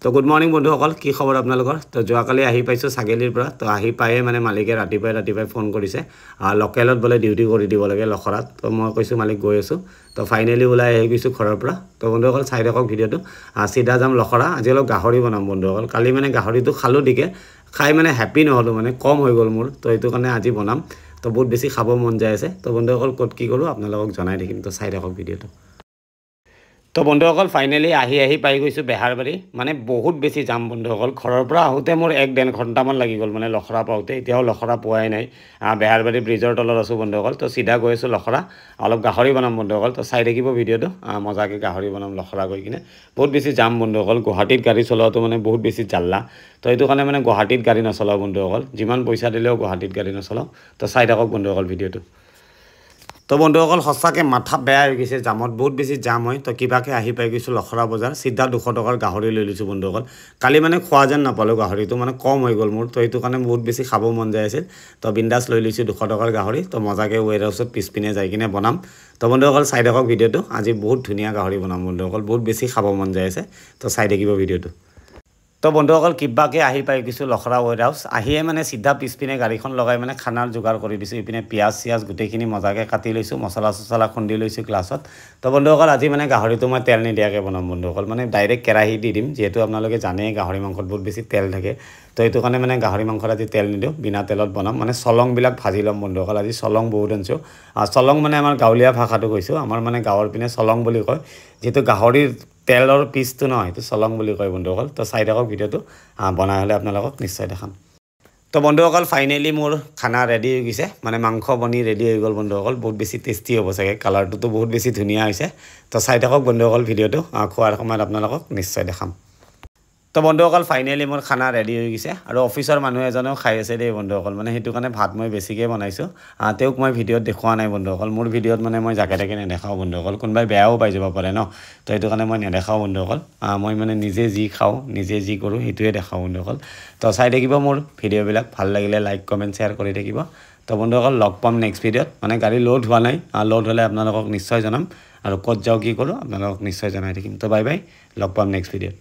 তো good morning বন্ধুসকল, কি খবৰ আপোনালোকৰ? তো যোৱাকালি আহি পাইছোঁ ছাগেলিৰ পৰা। তো আহি পায়ে মানে মালিকে ৰাতিপুৱাই ফোন কৰিছে, লোকেলত বোলে ডিউটি কৰি দিব লাগে লখৰাত। তো মই কৈছোঁ মালিক গৈ আছোঁ। তো ফাইনেলি ওলাই আহি গৈছোঁ ঘৰৰ পৰা। তো বন্ধুসকল চাই থাকক ভিডিঅ'টো। চিধা যাম লখৰা। আজি অলপ গাহৰি বনাম বন্ধুসকল। কালি মানে গাহৰিটো খালোঁ দিকে, খাই মানে হেপ্পী নহ'লোঁ, মানে কম হৈ গ'ল মোৰ। তো সেইটো কাৰণে আজি বনাম। তো বহুত বেছি খাব মন যায় আছে। তো বন্ধুসকল ক'ত কি কৰোঁ আপোনালোকক জনাই থাকিম। তো চাই থাকক ভিডিঅ'টো। তো বন্ধুসকল ফাইনেলি আহি পাই গৈছোঁ বেহাৰবাৰী। মানে বহুত বেছি যাম বন্ধুসকল। ঘৰৰ পৰা আহোঁতে মোৰ 1-1.5 ঘণ্টামান লাগি গ'ল, মানে লখৰা পাওঁতে। এতিয়াও লখৰা পোৱাই নাই। বেহাৰবাৰী ব্ৰিজৰ তলত আছোঁ বন্ধুসকল। তো চিধা গৈ আছোঁ লখৰা। অলপ গাহৰি বনাম বন্ধুসকল। তো চাই থাকিব ভিডিঅ'টো। মজাকৈ গাহৰি বনাম লখৰা গৈ কিনে। বহুত বেছি যাম বন্ধুসকল। গুৱাহাটীত গাড়ী চলোৱাটো মানে বহুত বেছি জাল্লা। তো সেইটো কাৰণে মানে গুৱাহাটীত গাড়ী নচলাওঁ বন্ধুসকল। যিমান পইচা দিলেও গুৱাহাটীত গাড়ী নচলাওঁ। তো চাই থাকক বন্ধুসকল ভিডিঅ'টো। তো বন্ধুসকল সঁচাকৈ মাথা বেয়া হৈ গৈছে জামত, বহুত বেছি জাম হয়। তো কিবাকৈ আহি পাই গৈছোঁ লখৰা বজাৰ। চিধা 200 টকাৰ গাহৰি লৈ লৈছোঁ বন্ধুসকল। কালি মানে খোৱা যেন নাপালোঁ গাহৰিটো, মানে কম হৈ গ'ল মোৰ। তো সেইটো কাৰণে বহুত বেছি খাব মন যায় আছিল। তো বিন্দাছ লৈ লৈছোঁ 200 টকাৰ গাহৰি। তো মজাকৈ ৱেৰ হাউচত পিছপিনে যাই কিনে বনাম। তো বন্ধুসকল চাই থাকক ভিডিঅ'টো। আজি বহুত ধুনীয়া গাহৰি বনাম বন্ধুসকল, বহুত বেছি খাব মন যায় আছে। তো চাই থাকিব ভিডিঅ'টো। তো বন্ধুসকল কিবাকৈ আহি পাই গৈছোঁ লখৰা ৱেৰ হাউচ। আহিয়ে মানে চিধা পিছপিনে গাড়ীখন লগাই মানে খানাৰ যোগাৰ কৰি দিছোঁ। ইপিনে পিঁয়াজ চিয়াজ গোটেইখিনি মজাকৈ কাটি লৈছোঁ, মছলা চছলা খুন্দি লৈছোঁ গ্লাছত। তো বন্ধুসকল আজি মানে গাহৰিটো মই তেল নিদিয়াকৈ বনাম বন্ধুসকল, মানে ডাইৰেক্ট কেৰাহী দি দিম। যিহেতু আপোনালোকে জানেই গাহৰি মাংসত বহুত বেছি তেল থাকে। তো সেইটো কাৰণে মানে গাহৰি মাংসত আজি তেল নিদিওঁ, বিনা তেলত বনাম। মানে চলংবিলাক ভাজি ল'ম বন্ধুসকল। আজি চলং বহুত আনিছোঁ। চলং মানে আমাৰ গাঁৱলীয়া ভাষাটো কৈছোঁ, আমাৰ মানে গাঁৱৰ পিনে চলং বুলি কয়। যিহেতু গাহৰিৰ তেলৰ পিচটো নহয়, সেইটো চলং বুলি কয় বন্ধুসকল। তো চাই থাকক ভিডিঅ'টো। বনাই হ'লে আপোনালোকক নিশ্চয় দেখাম। তো বন্ধুসকল ফাইনেলি মোৰ খানা ৰেডি হৈ গৈছে, মানে মাংস বনি ৰেডি হৈ গ'ল বন্ধুসকল। বহুত বেছি টেষ্টি হ'ব চাগে, কালাৰটোতো বহুত বেছি ধুনীয়া হৈছে। তো চাই থাকক বন্ধুসকল ভিডিঅ'টো। খোৱাৰ সময়ত আপোনালোকক নিশ্চয় দেখাম। তো বন্ধুসকল ফাইনেলি মোৰ খানা ৰেডি হৈ গৈছে, আৰু অফিচৰ মানুহ এজনেও খাই আছে দেই বন্ধুসকল। মানে সেইটো কাৰণে ভাত মই বেছিকৈ বনাইছোঁ। তেওঁক মই ভিডিঅ'ত দেখুওৱা নাই বন্ধুসকল। মোৰ ভিডিঅ'ত মানে মই জাকে তাকে নেদেখাওঁ বন্ধুসকল, কোনোবাই বেয়াও পাই যাব পাৰে ন। তো সেইটো কাৰণে মই নেদেখাওঁ বন্ধুসকল। মই মানে নিজে যি খাওঁ, নিজে যি কৰোঁ সেইটোৱে দেখাওঁ বন্ধুসকল। তো চাই থাকিব মোৰ ভিডিঅ'বিলাক। ভাল লাগিলে লাইক কমেণ্ট শ্বেয়াৰ কৰি থাকিব। তো বন্ধুসকল লগ পাম নেক্সট ভিডিঅ'ত। মানে গাড়ী লোড হোৱা নাই, লোড হ'লে আপোনালোকক নিশ্চয় জনাম। আৰু ক'ত যাওঁ কি কৰোঁ আপোনালোকক নিশ্চয় জনাই থাকিম। তো বাই বাই, লগ পাম নেক্সট ভিডিঅ'ত।